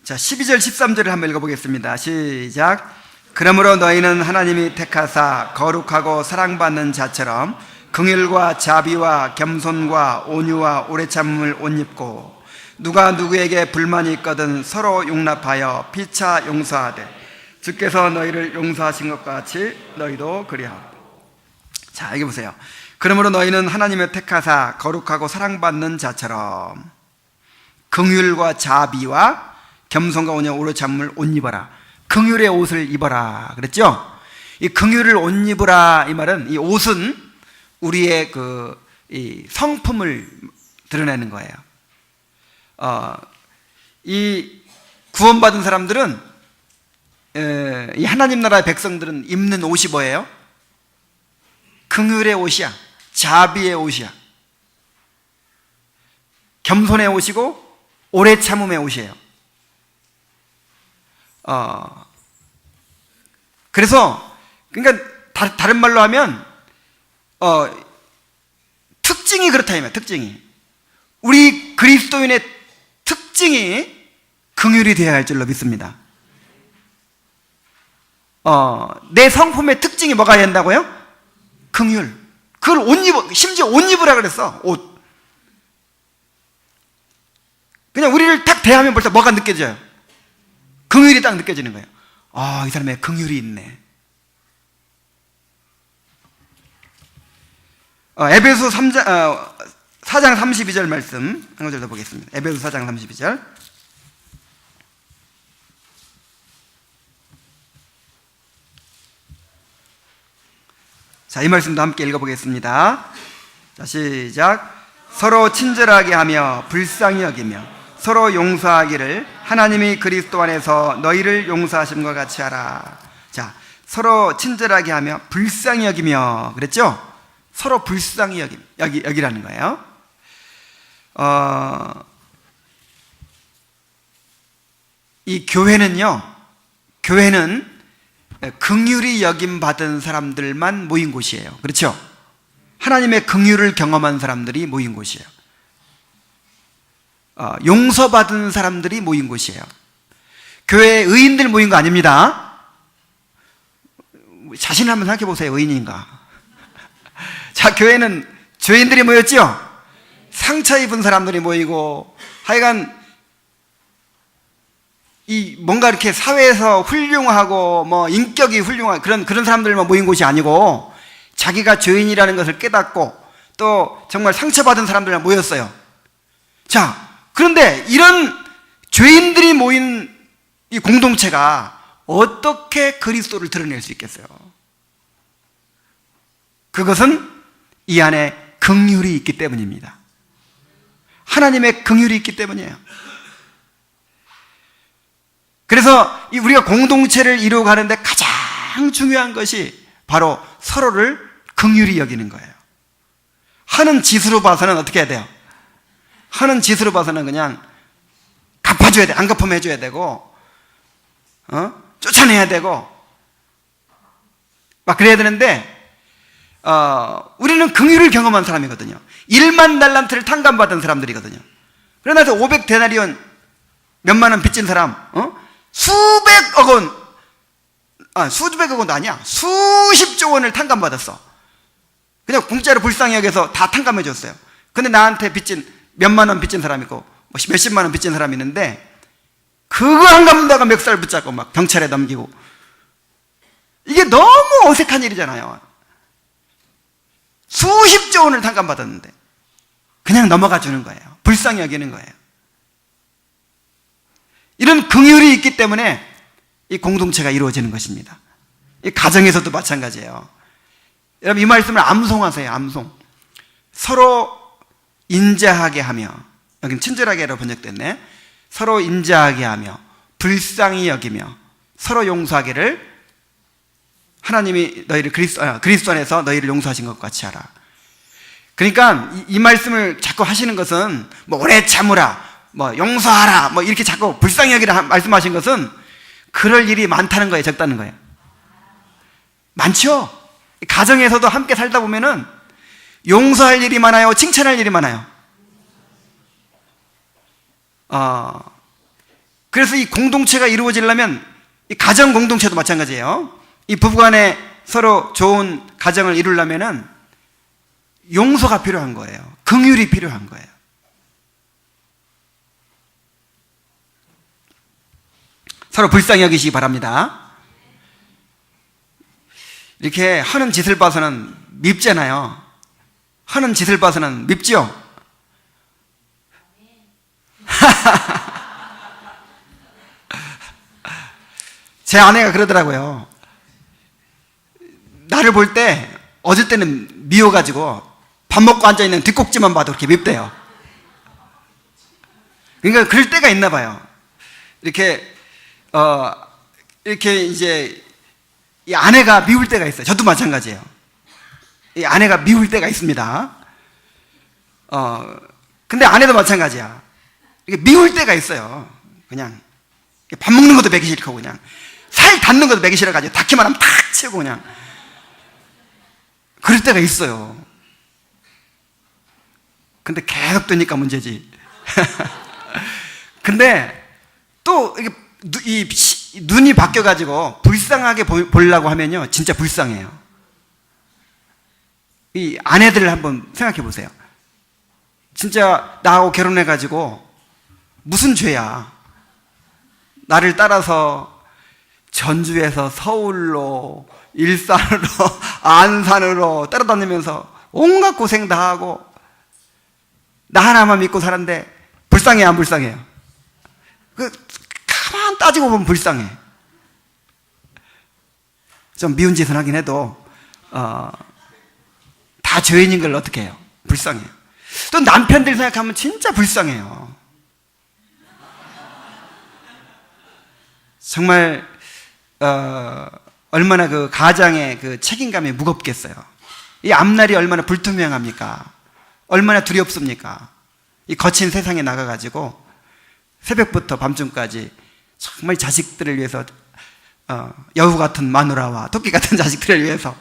자, 12절 13절을 한번 읽어보겠습니다. 시작. 그러므로 너희는 하나님이 택하사 거룩하고 사랑받는 자처럼 긍휼과 자비와 겸손과 온유와 오래 참음을 옷 입고, 누가 누구에게 불만이 있거든 서로 용납하여 피차 용서하되 주께서 너희를 용서하신 것 같이 너희도 그리하라. 자, 여기 보세요. 그러므로 너희는 하나님의 택하사 거룩하고 사랑받는 자처럼 긍휼과 자비와 겸손과 온유와 오래 참음을 옷 입어라. 긍휼의 옷을 입어라 그랬죠? 이 긍휼을 옷 입으라, 이 말은, 이 옷은 우리의 이 성품을 드러내는 거예요. 이 구원받은 사람들은, 이 하나님 나라의 백성들은 입는 옷이 뭐예요? 긍휼의 옷이야, 자비의 옷이야, 겸손의 옷이고 오래 참음의 옷이에요. 그래서, 그러니까 다른 말로 하면 특징이 그렇다, 이 말. 특징이, 우리 그리스도인의 특징이 긍휼이 되어야 할 줄로 믿습니다. 내 성품의 특징이 뭐가 된다고요? 긍휼. 그걸 옷 입어, 심지어 옷 입으라 그랬어. 옷. 그냥 우리를 딱 대하면 벌써 뭐가 느껴져요? 긍휼이 딱 느껴지는 거예요. 이 사람에 긍휼이 있네. 에베소 4장 32절 말씀 한 구절 더 보겠습니다. 에베소 4장 32절. 자, 이 말씀도 함께 읽어보겠습니다. 자, 시작. 서로 친절하게 하며 불쌍히 여기며 서로 용서하기를 하나님이 그리스도 안에서 너희를 용서하신 것 같이 하라. 자, 서로 친절하게 하며 불쌍히 여기며 그랬죠? 서로 불쌍히 여기라는 거예요. 이 교회는 긍휼히 여김 받은 사람들만 모인 곳이에요. 그렇죠? 하나님의 긍휼을 경험한 사람들이 모인 곳이에요. 용서받은 사람들이 모인 곳이에요. 교회에 의인들 모인 거 아닙니다. 자신을 한번 생각해 보세요. 의인인가? 자, 교회는 죄인들이 모였죠? 상처 입은 사람들이 모이고, 하여간 뭔가 이렇게 사회에서 훌륭하고 인격이 훌륭한 그런 사람들만 모인 곳이 아니고, 자기가 죄인이라는 것을 깨닫고 또 정말 상처받은 사람들만 모였어요. 자, 그런데 이런 죄인들이 모인 이 공동체가 어떻게 그리스도를 드러낼 수 있겠어요? 그것은 이 안에 긍휼이 있기 때문입니다. 하나님의 긍휼이 있기 때문이에요. 그래서 우리가 공동체를 이루어가는데 가장 중요한 것이 바로 서로를 긍휼히 여기는 거예요. 하는 짓으로 봐서는 어떻게 해야 돼요? 하는 짓으로 봐서는 그냥 갚아줘야 돼. 안 갚으면 해줘야 되고, 쫓아내야 되고, 막 그래야 되는데, 우리는 긍휼을 경험한 사람이거든요. 1만 달란트를 탕감받은 사람들이거든요. 그러나 500데나리온 몇만 원 빚진 사람, 수백억 원, 수백억 원도 아니야. 수십조 원을 탕감받았어. 그냥 공짜로 불쌍히 여겨서 다 탕감해 줬어요. 근데 나한테 빚진 몇만 원 빚진 사람 있고 몇십만 원 빚진 사람이 있는데, 그거 안 갚는다고 멱살 붙잡고 막 경찰에 넘기고, 이게 너무 어색한 일이잖아요. 수십조 원을 탕감받았는데 그냥 넘어가 주는 거예요. 불쌍히 여기는 거예요. 이런 긍휼이 있기 때문에 이 공동체가 이루어지는 것입니다. 이 가정에서도 마찬가지예요. 여러분 이 말씀을 암송하세요. 암송. 서로 인자하게 하며, 여기는 친절하게로 번역됐네. 서로 인자하게 하며 불쌍히 여기며 서로 용서하기를 하나님이 너희를 그리스도 안에서 너희를 용서하신 것 같이 하라. 그러니까 이 말씀을 자꾸 하시는 것은 뭐 오래 참으라, 뭐 용서하라, 뭐 이렇게 자꾸 불쌍히 여기라 말씀하신 것은 그럴 일이 많다는 거예요, 적다는 거예요? 많죠. 가정에서도 함께 살다 보면은 용서할 일이 많아요, 칭찬할 일이 많아요? 그래서 이 공동체가 이루어지려면 이 가정 공동체도 마찬가지예요. 이 부부간에 서로 좋은 가정을 이루려면은 용서가 필요한 거예요. 긍휼이 필요한 거예요. 서로 불쌍히 여기시기 바랍니다. 이렇게 하는 짓을 봐서는 밉잖아요. 하는 짓을 봐서는 밉죠? 제 아내가 그러더라고요. 나를 볼 때 어쩔 때는 미워가지고 밥 먹고 앉아있는 뒷꼭지만 봐도 그렇게 밉대요. 그러니까 그럴 때가 있나 봐요. 이렇게 이제 이 아내가 미울 때가 있어요. 저도 마찬가지예요. 이 아내가 미울 때가 있습니다. 근데 아내도 마찬가지야. 이게 미울 때가 있어요. 그냥 밥 먹는 것도 먹기 싫고 그냥 살 닿는 것도 먹기 싫어가지고 닿기만 하면 탁 치고 그냥 그럴 때가 있어요. 근데 계속 되니까 문제지. 근데 또 이 눈이 바뀌어가지고 불쌍하게 보려고 하면요 진짜 불쌍해요. 이 아내들을 한번 생각해 보세요. 진짜 나하고 결혼해가지고 무슨 죄야? 나를 따라서 전주에서 서울로, 일산으로, 안산으로 따라다니면서 온갖 고생 다 하고 나 하나만 믿고 살았는데 불쌍해요, 안 불쌍해요? 가만 따지고 보면 불쌍해. 좀 미운 짓을 하긴 해도 다 죄인인 걸 어떻게 해요? 불쌍해요. 또 남편들 생각하면 진짜 불쌍해요. 정말 얼마나 그 가장의 그 책임감이 무겁겠어요. 이 앞날이 얼마나 불투명합니까? 얼마나 두렵습니까? 이 거친 세상에 나가가지고 새벽부터 밤중까지 정말 자식들을 위해서 여우 같은 마누라와 토끼 같은 자식들을 위해서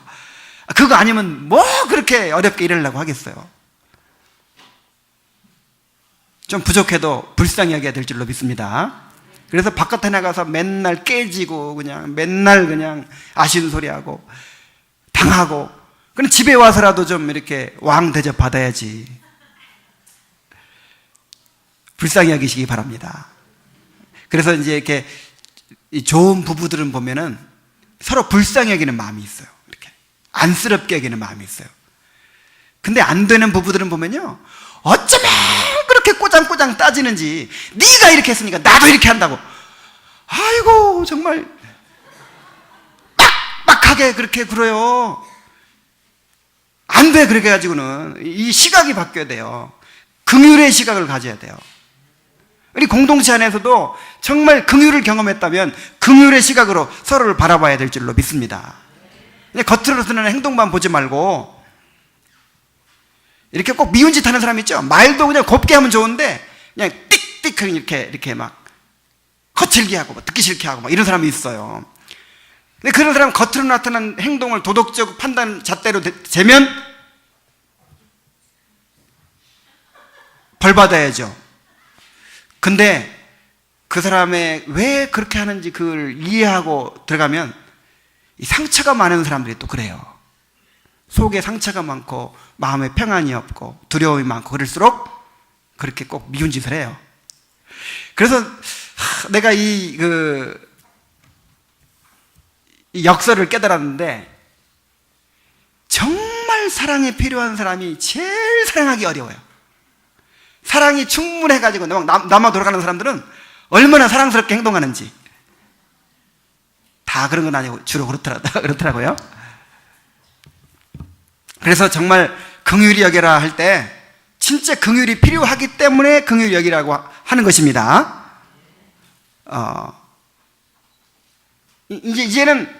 그거 아니면 뭐 그렇게 어렵게 일하려고 하겠어요. 좀 부족해도 불쌍히 여겨야 될 줄로 믿습니다. 그래서 바깥에 나가서 맨날 깨지고 그냥 맨날 그냥 아쉬운 소리하고 당하고 그럼 집에 와서라도 좀 이렇게 왕 대접 받아야지. 불쌍히 여기시기 바랍니다. 그래서 이제 이렇게 좋은 부부들은 보면은 서로 불쌍히 여기는 마음이 있어요. 이렇게 안쓰럽게 여기는 마음이 있어요. 근데 안 되는 부부들은 보면요 어쩌면 그렇게 꼬장꼬장 따지는지 네가 이렇게 했으니까 나도 이렇게 한다고 아이고 정말 빡빡하게 그렇게 굴어요. 안 돼. 그렇게 해가지고는 이 시각이 바뀌어야 돼요. 긍휼의 시각을 가져야 돼요. 우리 공동체 안에서도 정말 긍휼을 경험했다면 긍휼의 시각으로 서로를 바라봐야 될 줄로 믿습니다. 그냥 겉으로서는 행동만 보지 말고 이렇게 꼭 미운 짓 하는 사람 있죠? 말도 그냥 곱게 하면 좋은데 그냥 띡띡 이렇게 막 거칠게 하고 막 듣기 싫게 하고 막 이런 사람이 있어요. 근데 그런 사람은 겉으로 나타난 행동을 도덕적 판단 잣대로 재면 벌 받아야죠. 근데 그 사람의 왜 그렇게 하는지 그걸 이해하고 들어가면 이 상처가 많은 사람들이 또 그래요. 속에 상처가 많고 마음에 평안이 없고 두려움이 많고 그럴수록 그렇게 꼭 미운 짓을 해요. 그래서 내가 이 역설을 깨달았는데 정말 사랑이 필요한 사람이 제일 사랑하기 어려워요. 사랑이 충분해가지고 남아 돌아가는 사람들은 얼마나 사랑스럽게 행동하는지 다 그런 건 아니고 주로 그렇더라고요. 그래서 정말 긍휼히 여겨라 할 때 진짜 긍휼이 필요하기 때문에 긍휼히 여기라고 하는 것입니다. 이제는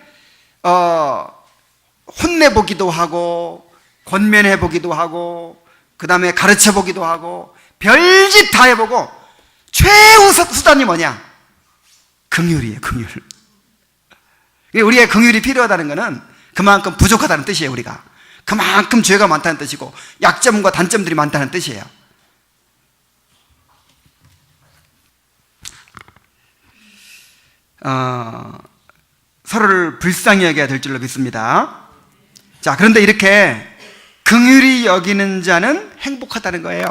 혼내보기도 하고 권면해보기도 하고 그 다음에 가르쳐보기도 하고 별짓 다 해보고 최후 수단이 뭐냐? 긍휼이에요. 긍휼. 우리의 긍휼이 필요하다는 것은 그만큼 부족하다는 뜻이에요. 우리가 그만큼 죄가 많다는 뜻이고 약점과 단점들이 많다는 뜻이에요. 서로를 불쌍히 여겨야 될 줄로 믿습니다. 자, 그런데 이렇게 긍휼히 여기는 자는 행복하다는 거예요.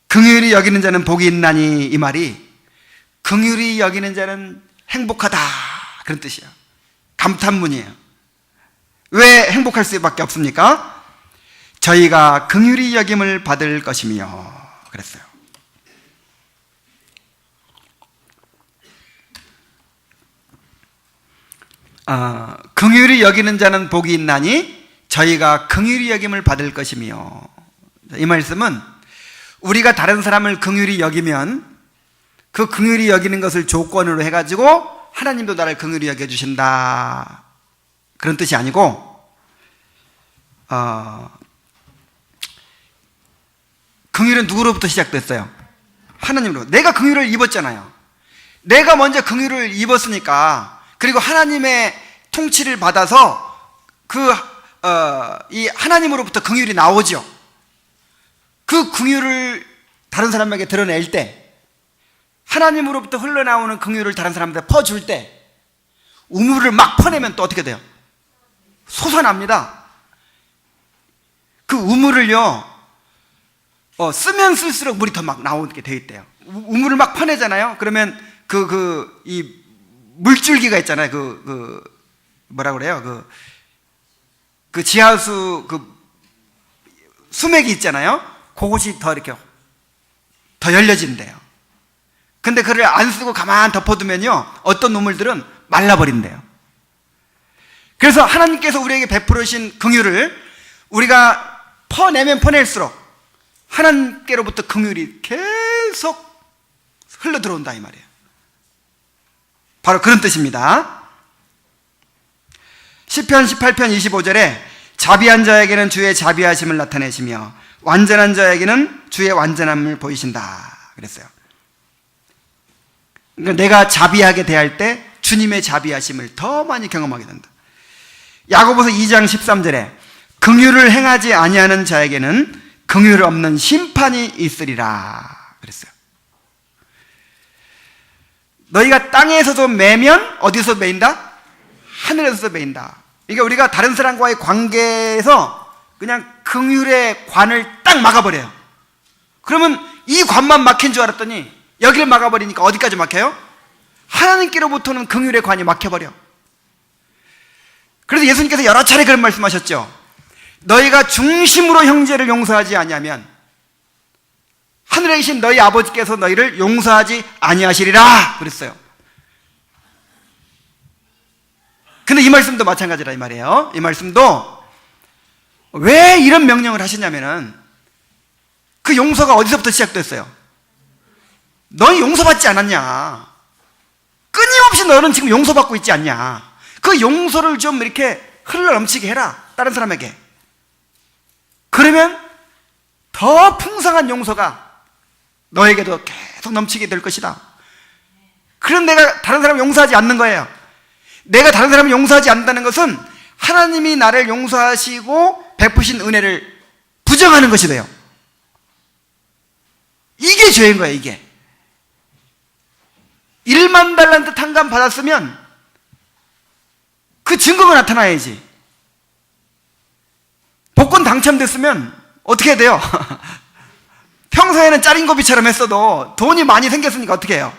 긍휼히 여기는 자는 복이 있나니, 이 말이 긍휼히 여기는 자는 행복하다 그런 뜻이에요. 감탄문이에요. 왜 행복할 수밖에 없습니까? 저희가 긍휼히 여김을 받을 것이며 그랬어요. 긍휼히 여기는 자는 복이 있나니 저희가 긍휼히 여김을 받을 것이며, 이 말씀은 우리가 다른 사람을 긍휼히 여기면 그 긍휼히 여기는 것을 조건으로 해가지고 하나님도 나를 긍휼히 여겨주신다 그런 뜻이 아니고, 긍휼은 누구로부터 시작됐어요? 하나님으로. 내가 긍휼을 입었잖아요. 내가 먼저 긍휼을 입었으니까, 그리고 하나님의 통치를 받아서 이 하나님으로부터 긍휼이 나오죠. 그 긍휼을 다른 사람에게 드러낼 때, 하나님으로부터 흘러나오는 긍휼을 다른 사람한테 퍼줄 때 우물을 막 퍼내면 또 어떻게 돼요? 솟아납니다. 그 우물을요 쓰면 쓸수록 물이 더 막 나오게 돼 있대요. 우물을 막 퍼내잖아요. 그러면 이 물줄기가 있잖아요. 뭐라 그래요? 그 지하수 수맥이 있잖아요. 그것이 더 이렇게 더 열려진대요. 근데 그를 안 쓰고 가만 덮어두면요 어떤 우물들은 말라버린대요. 그래서 하나님께서 우리에게 베풀으신 긍휼을 우리가 퍼내면 퍼낼수록 하나님께로부터 긍휼이 계속 흘러들어온다 이 말이에요. 바로 그런 뜻입니다. 시편 18편 25절에 자비한 자에게는 주의 자비하심을 나타내시며 완전한 자에게는 주의 완전함을 보이신다 그랬어요. 그러니까 내가 자비하게 대할 때 주님의 자비하심을 더 많이 경험하게 된다. 야고보서 2장 13절에 긍휼을 행하지 아니하는 자에게는 긍휼 없는 심판이 있으리라 그랬어요. 너희가 땅에서도 매면 어디서 매인다? 하늘에서 매인다. 그러니까 우리가 다른 사람과의 관계에서 그냥 긍휼의 관을 딱 막아버려요. 그러면 이 관만 막힌 줄 알았더니 여기를 막아버리니까 어디까지 막혀요? 하나님께로부터는 긍휼의 관이 막혀버려. 그래서 예수님께서 여러 차례 그런 말씀하셨죠. 너희가 중심으로 형제를 용서하지 아니하면 하늘에 계신 너희 아버지께서 너희를 용서하지 아니하시리라 그랬어요. 근데 이 말씀도 마찬가지라 이 말이에요. 이 말씀도 왜 이런 명령을 하셨냐면은 그 용서가 어디서부터 시작됐어요? 너희 용서받지 않았냐? 끊임없이 너는 지금 용서받고 있지 않냐? 그 용서를 좀 이렇게 흘러넘치게 해라 다른 사람에게. 그러면 더 풍성한 용서가 너에게도 계속 넘치게 될 것이다. 그럼 내가 다른 사람을 용서하지 않는 거예요. 내가 다른 사람을 용서하지 않는다는 것은 하나님이 나를 용서하시고 베푸신 은혜를 부정하는 것이 돼요. 이게 죄인 거예요. 이게 1만 달란트 탕감 받았으면 그 증거가 나타나야지. 복권 당첨됐으면 어떻게 해야 돼요? 평소에는 짜린고비처럼 했어도 돈이 많이 생겼으니까 어떻게 해요?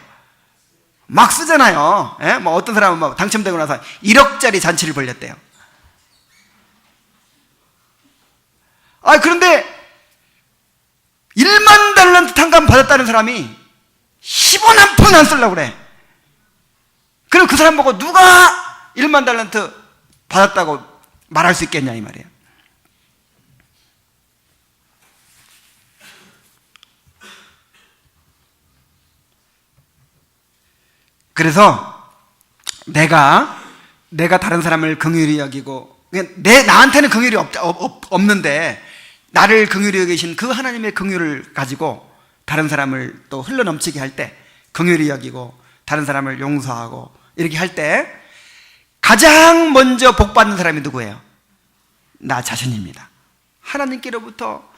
막 쓰잖아요. 뭐 어떤 사람은 막 당첨되고 나서 1억짜리 잔치를 벌렸대요. 그런데 1만 달란트 탕감 받았다는 사람이 10원 한 푼 안 쓰려고 그래. 그럼 그 사람 보고 누가 1만 달란트 받았다고 말할 수 있겠냐 이 말이에요. 그래서 내가 다른 사람을 긍휼히 여기고, 나한테는 긍휼이 없는데 나를 긍휼히 여기신 그 하나님의 긍휼을 가지고 다른 사람을 또 흘러넘치게 할 때 긍휼히 여기고 다른 사람을 용서하고 이렇게 할 때 가장 먼저 복받는 사람이 누구예요? 나 자신입니다. 하나님께로부터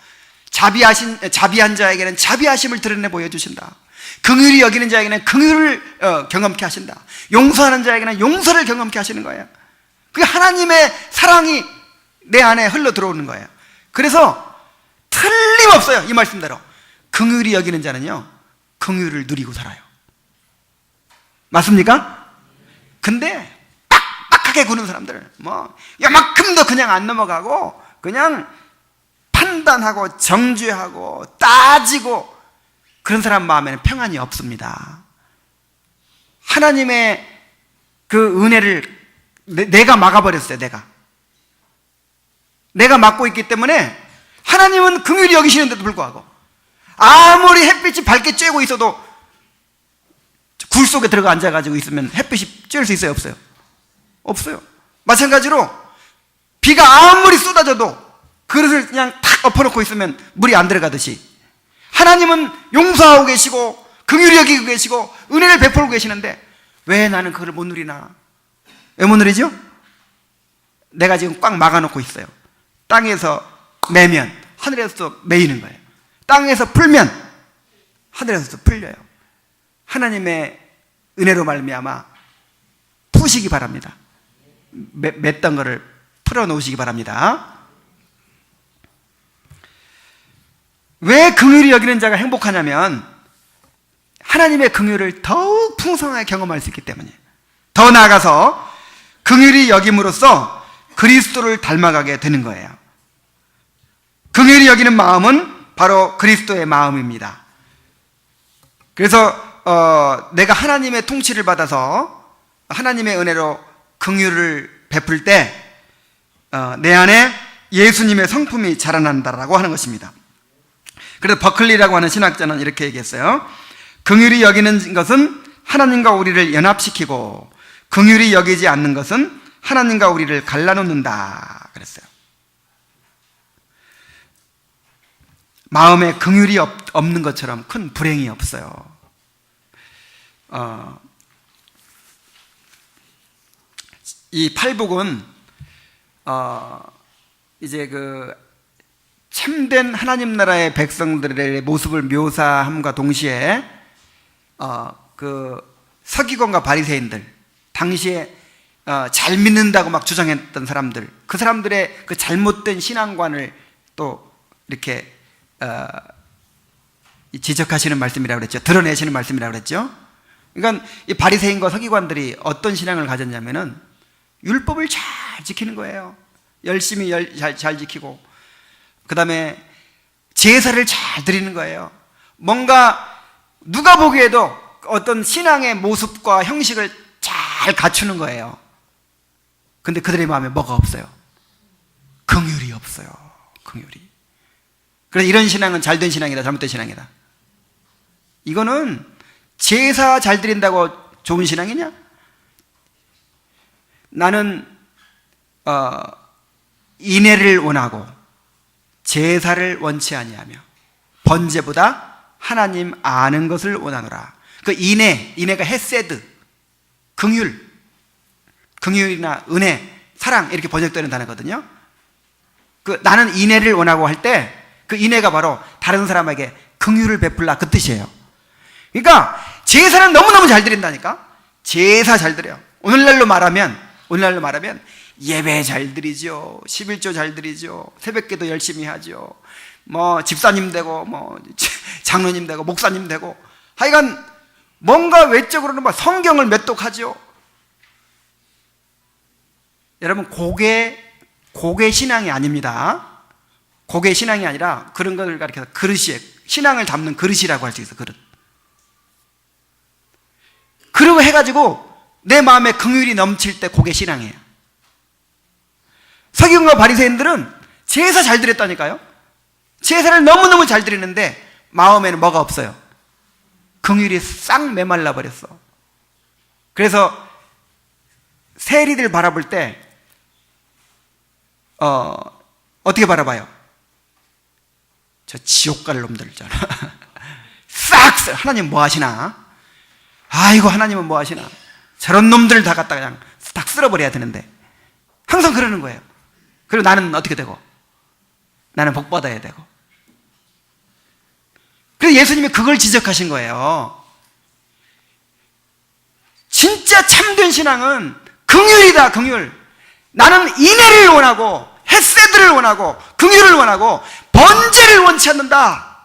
자비한 자에게는 자비하심을 드러내 보여주신다. 긍휼히 여기는 자에게는 긍휼을 경험케 하신다. 용서하는 자에게는 용서를 경험케 하시는 거예요. 그게 하나님의 사랑이 내 안에 흘러 들어오는 거예요. 그래서 틀림없어요. 이 말씀대로 긍휼히 여기는 자는요 긍휼을 누리고 살아요. 맞습니까? 근데 빡빡하게 구는 사람들 요만큼도 그냥 안 넘어가고 그냥 판단하고 정죄하고 따지고 그런 사람 마음에는 평안이 없습니다. 하나님의 그 은혜를 내가 막아버렸어요. 내가 막고 있기 때문에 하나님은 긍휼히 여기시는데도 불구하고 아무리 햇빛이 밝게 쬐고 있어도 굴 속에 들어가 앉아가지고 있으면 햇빛이 쬐을 수 있어요? 없어요? 없어요. 마찬가지로 비가 아무리 쏟아져도 그릇을 그냥 탁 엎어놓고 있으면 물이 안 들어가듯이 하나님은 용서하고 계시고 긍휼히 여기고 계시고 은혜를 베풀고 계시는데 왜 나는 그걸 못 누리나? 왜 못 누리죠? 내가 지금 꽉 막아놓고 있어요. 땅에서 매면 하늘에서 매이는 거예요. 땅에서 풀면 하늘에서 풀려요. 하나님의 은혜로 말미암아 푸시기 바랍니다. 맸던 거를 풀어놓으시기 바랍니다. 왜 긍휼히 여기는 자가 행복하냐면 하나님의 긍휼을 더욱 풍성하게 경험할 수 있기 때문이에요. 더 나아가서 긍휼히 여김으로써 그리스도를 닮아가게 되는 거예요. 긍휼히 여기는 마음은 바로 그리스도의 마음입니다. 그래서 내가 하나님의 통치를 받아서 하나님의 은혜로 긍휼을 베풀 때 내 안에 예수님의 성품이 자라난다라고 하는 것입니다. 그래서 버클리라고 하는 신학자는 이렇게 얘기했어요. 긍휼히 여기는 것은 하나님과 우리를 연합시키고 긍휼히 여기지 않는 것은 하나님과 우리를 갈라놓는다 그랬어요. 마음에 긍휼이 없는 것처럼 큰 불행이 없어요. 이 팔복은 이제 그 참된 하나님 나라의 백성들의 모습을 묘사함과 동시에 그 서기관과 바리새인들 당시에 잘 믿는다고 막 주장했던 사람들, 그 사람들의 그 잘못된 신앙관을 또 이렇게 지적하시는 말씀이라고 그랬죠. 드러내시는 말씀이라고 그랬죠. 그러니까 이 바리새인과 서기관들이 어떤 신앙을 가졌냐면은 율법을 잘 지키는 거예요. 열심히 잘 지키고 그 다음에 제사를 잘 드리는 거예요. 뭔가 누가 보기에도 어떤 신앙의 모습과 형식을 잘 갖추는 거예요. 근데 그들의 마음에 뭐가 없어요? 긍휼이 없어요. 긍휼이. 그래서 이런 신앙은 잘된 신앙이다, 잘못된 신앙이다. 이거는 제사 잘 드린다고 좋은 신앙이냐? 나는 인애를 원하고 제사를 원치 아니하며 번제보다 하나님 아는 것을 원하노라. 그 인애가 헤세드, 긍휼이나 은혜, 사랑 이렇게 번역되는 단어거든요. 그 나는 인애를 원하고 할 때 그 인애가 바로 다른 사람에게 긍휼을 베풀라 그 뜻이에요. 그러니까 제사는 너무너무 잘 드린다니까. 제사 잘 드려요. 오늘날로 말하면 예배 잘 드리죠. 11조 잘 드리죠. 새벽기도 열심히 하죠. 뭐 집사님 되고 뭐 장로님 되고 목사님 되고 하여간 뭔가 외적으로는 막 성경을 메똑하죠. 여러분 고개 신앙이 아닙니다. 고개 신앙이 아니라 그런 걸 가리켜서 그릇이에요. 신앙을 담는 그릇이라고 할 수 있어. 그릇. 그러고 해가지고 내 마음에 긍휼이 넘칠 때 그게 신앙이에요. 서기관과 바리새인들은 제사 잘 드렸다니까요. 제사를 너무너무 잘 드리는데 마음에는 뭐가 없어요. 긍휼이 싹 메말라 버렸어. 그래서 세리들 바라볼 때 어떻게 바라봐요? 저 지옥 갈 놈들 있잖아. 싹 하나님 뭐 하시나? 아이고 하나님은 뭐 하시나? 저런 놈들 다 갖다 그냥 딱 쓸어버려야 되는데 항상 그러는 거예요. 그리고 나는 어떻게 되고? 나는 복 받아야 되고. 그래서 예수님이 그걸 지적하신 거예요. 진짜 참된 신앙은 긍휼이다. 긍휼. 나는 인애를 원하고 헷세드를 원하고 긍휼을 원하고 번제를 원치 않는다.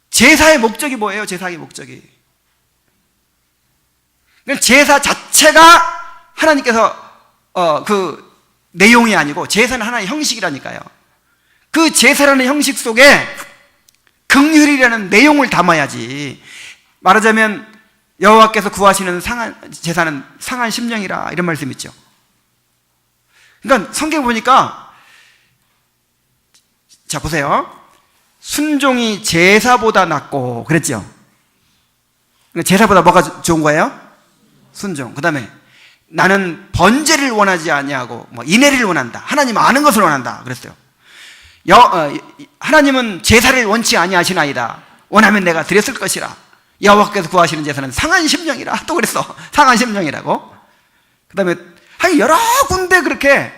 제사의 목적이 뭐예요? 제사의 목적이 제사 자체가 하나님께서 그 내용이 아니고 제사는 하나의 형식이라니까요. 그 제사라는 형식 속에 긍휼이라는 내용을 담아야지. 말하자면 여호와께서 구하시는 제사는 상한 심령이라 이런 말씀 있죠. 그러니까 성경 보니까 자 보세요. 순종이 제사보다 낫고 그랬죠. 그러니까 제사보다 뭐가 좋은 거예요? 순종. 그 다음에 나는 번제를 원하지 아니하고 뭐 인애를 원한다. 하나님 아는 것을 원한다. 그랬어요. 하나님은 제사를 원치 아니하시나이다. 원하면 내가 드렸을 것이라. 여호와께서 구하시는 제사는 상한 심령이라. 또 그랬어. 상한 심령이라고. 그 다음에 여러 군데 그렇게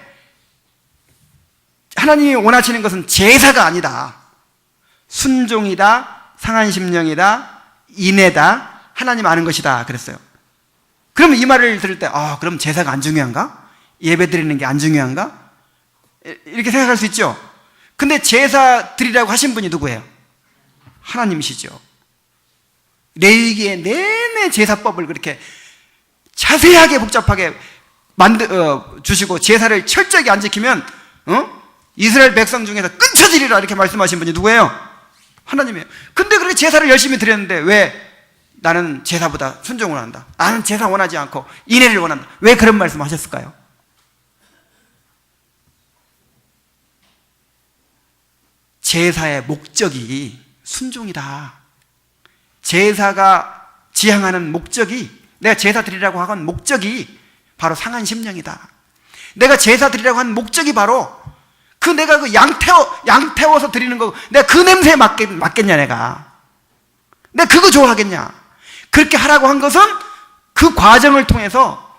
하나님이 원하시는 것은 제사가 아니다. 순종이다, 상한 심령이다, 인애다, 하나님 아는 것이다 그랬어요. 그러면 이 말을 들을 때 그럼 제사가 안 중요한가? 예배 드리는 게 안 중요한가? 이렇게 생각할 수 있죠. 근데 제사 드리라고 하신 분이 누구예요? 하나님이시죠. 레위기에 내내 제사법을 그렇게 자세하게 복잡하게 주시고 제사를 철저하게 안 지키면 이스라엘 백성 중에서 끊쳐지리라 이렇게 말씀하신 분이 누구예요? 하나님이에요. 근데 그렇게 제사를 열심히 드렸는데 왜 나는 제사보다 순종을 한다. 나는 제사 원하지 않고 인애를 원한다. 왜 그런 말씀 하셨을까요? 제사의 목적이 순종이다. 제사가 지향하는 목적이, 내가 제사 드리라고 한 목적이 바로 상한 심령이다. 내가 제사 드리라고 한 목적이 바로 내가 그 양 태워서 드리는 거, 내가 그 냄새에 맞겠냐, 내가 그거 좋아하겠냐. 그렇게 하라고 한 것은 그 과정을 통해서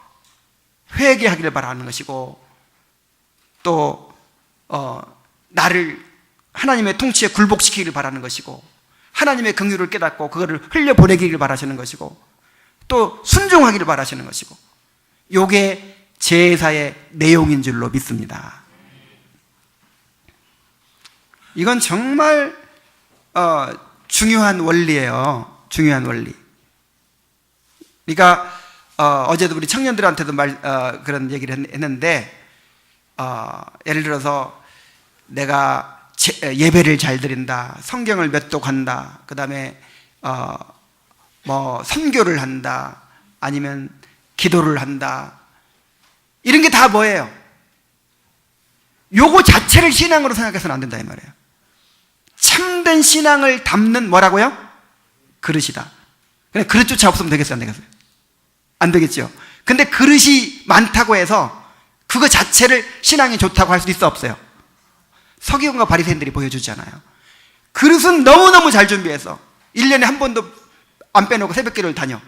회개하기를 바라는 것이고, 또, 나를 하나님의 통치에 굴복시키기를 바라는 것이고, 하나님의 긍휼을 깨닫고 그거를 흘려보내기를 바라시는 것이고, 또 순종하기를 바라시는 것이고, 요게 제사의 내용인 줄로 믿습니다. 이건 정말 중요한 원리예요. 중요한 원리. 그러니까 어제도 우리 청년들한테도 그런 얘기를 했는데 예를 들어서 내가 예배를 잘 드린다, 성경을 몇 독한다, 그 다음에 뭐 선교를 한다, 아니면 기도를 한다, 이런 게 다 뭐예요? 요거 자체를 신앙으로 생각해서는 안 된다 이 말이에요. 참된 신앙을 담는 뭐라고요? 그릇이다. 그냥 그릇조차 없으면 되겠어요, 안 되겠어요? 안 되겠죠. 근데 그릇이 많다고 해서 그거 자체를 신앙이 좋다고 할 수도 있어, 없어요? 서기관과 바리새인들이 보여주잖아요. 그릇은 너무너무 잘 준비해서 1년에 한 번도 안 빼놓고 새벽기도를 다녀.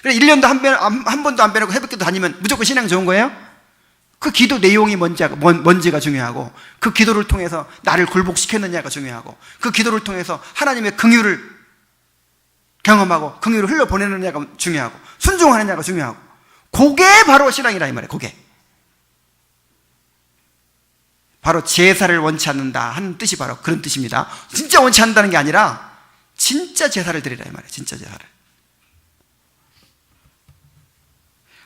그래 1년도 한 번도 안 빼놓고 새벽기도 다니면 무조건 신앙 좋은 거예요? 그 기도 내용이 뭔지가 중요하고, 그 기도를 통해서 나를 굴복시켰느냐가 중요하고, 그 기도를 통해서 하나님의 긍휼을 경험하고 긍휼을 흘려보내느냐가 중요하고, 순종하느냐가 중요하고, 그게 바로 신앙이라 이 말이에요. 그게 바로 제사를 원치 않는다 하는 뜻이 바로 그런 뜻입니다. 진짜 원치 않는다는 게 아니라 진짜 제사를 드리라 이 말이에요. 진짜 제사를.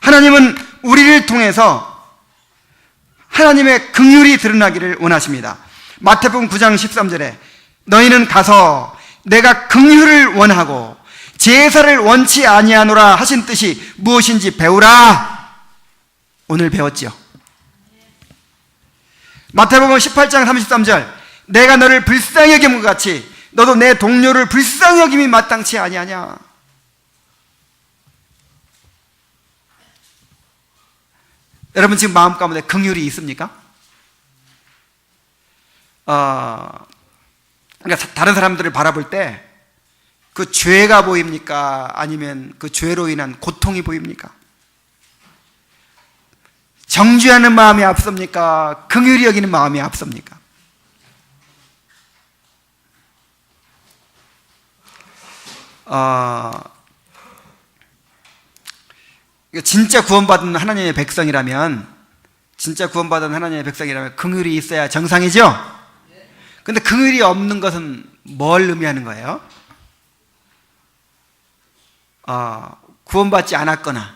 하나님은 우리를 통해서 하나님의 긍휼이 드러나기를 원하십니다. 마태복음 9장 13절에 너희는 가서 내가 긍휼을 원하고 제사를 원치 아니하노라 하신 뜻이 무엇인지 배우라. 오늘 배웠지요. 마태복음 18장 33절 내가 너를 불쌍히 여김과 같이 너도 내 동료를 불쌍히 여김이 마땅치 아니하냐. 여러분 지금 마음 가운데 긍휼이 있습니까? 그러니까 다른 사람들을 바라볼 때 그 죄가 보입니까? 아니면 그 죄로 인한 고통이 보입니까? 정죄하는 마음이 앞섭니까? 긍휼히 여기는 마음이 앞섭니까? 진짜 구원받은 하나님의 백성이라면 긍휼이 있어야 정상이죠? 근데 긍휼이 없는 것은 뭘 의미하는 거예요? 구원받지 않았거나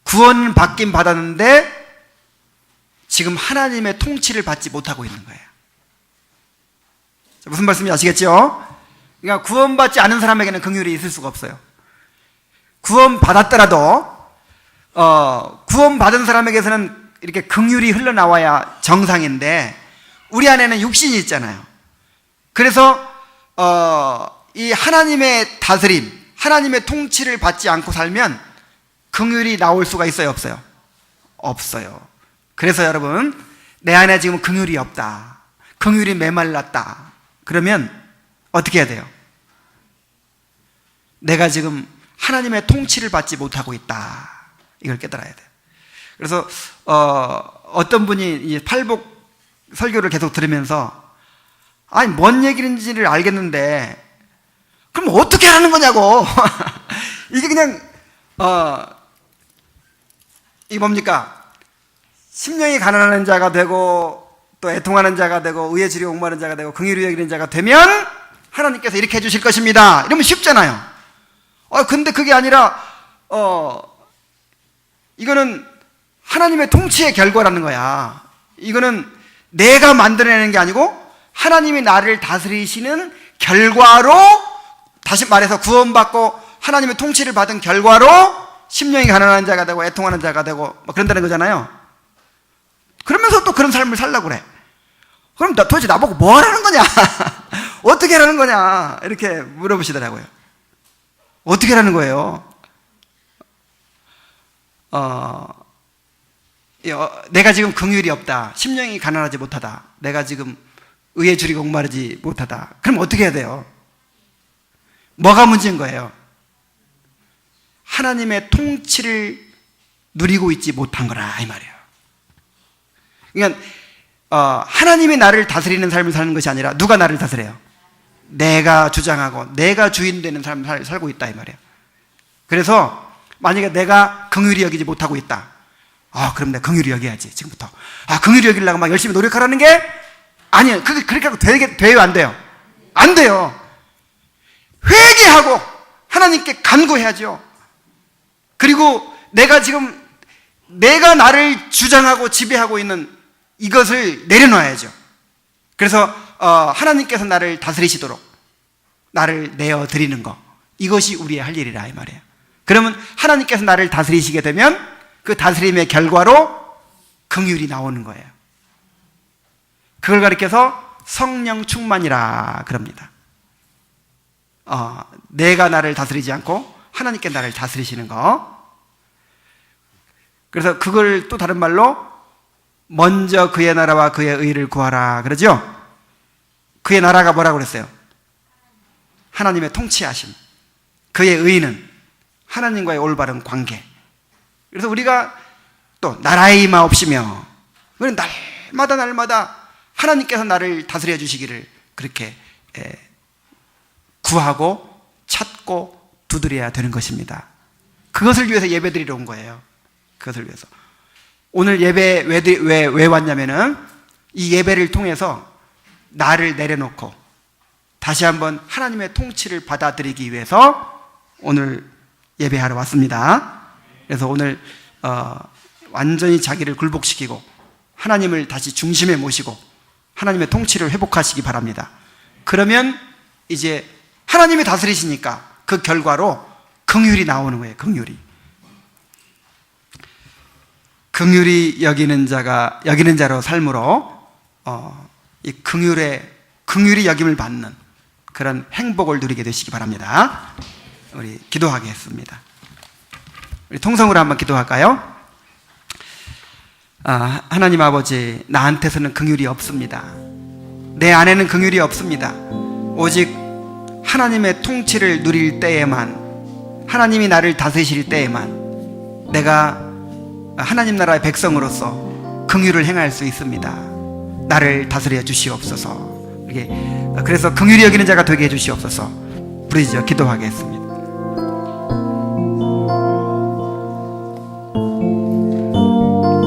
구원 받긴 받았는데 지금 하나님의 통치를 받지 못하고 있는 거예요. 무슨 말씀인지 아시겠죠? 그러니까 구원받지 않은 사람에게는 긍휼이 있을 수가 없어요. 구원받았더라도 구원받은 사람에게서는 이렇게 긍휼이 흘러나와야 정상인데 우리 안에는 육신이 있잖아요. 그래서 이 하나님의 다스림, 하나님의 통치를 받지 않고 살면 긍휼이 나올 수가 있어요, 없어요? 없어요. 그래서 여러분, 내 안에 지금 긍휼이 없다, 긍휼이 메말랐다, 그러면 어떻게 해야 돼요? 내가 지금 하나님의 통치를 받지 못하고 있다, 이걸 깨달아야 돼요. 그래서 어떤 분이 이 팔복 설교를 계속 들으면서 아니 뭔 얘기인지를 알겠는데 그럼 어떻게 하는 거냐고. 이게 그냥 이게 뭡니까? 심령이 가난한 자가 되고 또 애통하는 자가 되고 의에 주려 옥마는 자가 되고 긍휼히 여기는 자가 되면 하나님께서 이렇게 해주실 것입니다, 이러면 쉽잖아요. 근데 그게 아니라 이거는 하나님의 통치의 결과라는 거야. 이거는 내가 만들어내는 게 아니고 하나님이 나를 다스리시는 결과로, 다시 말해서 구원받고 하나님의 통치를 받은 결과로 심령이 가난한 자가 되고 애통하는 자가 되고 막 그런다는 거잖아요. 그러면서 또 그런 삶을 살려고 그래. 그럼 도대체 나보고 뭐 하라는 거냐? 어떻게 하라는 거냐? 이렇게 물어보시더라고요. 어떻게 하라는 거예요? 내가 지금 긍휼이 없다, 심령이 가난하지 못하다, 내가 지금 의에 줄이고 목마르지 못하다, 그럼 어떻게 해야 돼요? 뭐가 문제인 거예요? 하나님의 통치를 누리고 있지 못한 거라, 이 말이에요. 그러니까 하나님이 나를 다스리는 삶을 사는 것이 아니라 누가 나를 다스려요? 내가 주장하고 내가 주인 되는 삶을 살고 있다, 이 말이에요. 그래서 만약에 내가 긍휼히 여기지 못하고 있다, 그럼 내가 긍휼히 여겨야지, 지금부터. 긍휼히 여기려고 막 열심히 노력하라는 게 아니에요. 그렇게 하고 돼요, 안 돼요? 안 돼요. 회개하고 하나님께 간구해야죠. 그리고 내가 나를 주장하고 지배하고 있는 이것을 내려놔야죠. 그래서 하나님께서 나를 다스리시도록 나를 내어드리는 거, 이것이 우리의 할 일이라, 이 말이에요. 그러면 하나님께서 나를 다스리시게 되면 그 다스림의 결과로 긍휼이 나오는 거예요. 그걸 가리켜서 성령 충만이라 그럽니다. 내가 나를 다스리지 않고 하나님께 나를 다스리시는 거. 그래서 그걸 또 다른 말로 먼저 그의 나라와 그의 의를 구하라 그러죠. 그의 나라가 뭐라고 그랬어요? 하나님의 통치하심. 그의 의는 하나님과의 올바른 관계. 그래서 우리가 또 나라의 임하옵시며, 우리는 날마다 하나님께서 나를 다스려 주시기를 그렇게 구하고 찾고 두드려야 되는 것입니다. 그것을 위해서 예배드리러 온 거예요. 그것을 위해서. 오늘 예배 왜 왔냐면은 이 예배를 통해서 나를 내려놓고 다시 한번 하나님의 통치를 받아들이기 위해서 오늘 예배하러 왔습니다. 그래서 오늘 완전히 자기를 굴복시키고 하나님을 다시 중심에 모시고 하나님의 통치를 회복하시기 바랍니다. 그러면 이제 하나님이 다스리시니까 그 결과로 긍휼이 나오는 거예요. 긍휼이 여기는 자로 삶으로 이 긍휼이 여김을 받는 그런 행복을 누리게 되시기 바랍니다. 우리 기도하겠습니다. 우리 통성으로 한번 기도할까요? 하나님 아버지, 나한테서는 긍휼이 없습니다. 내 안에는 긍휼이 없습니다. 오직 하나님의 통치를 누릴 때에만, 하나님이 나를 다스리실 때에만 내가 하나님 나라의 백성으로서 긍휼을 행할 수 있습니다. 나를 다스려 주시옵소서. 그래서 긍휼히 여기는 자가 되게 해 주시옵소서. 부르짖어 기도하겠습니다.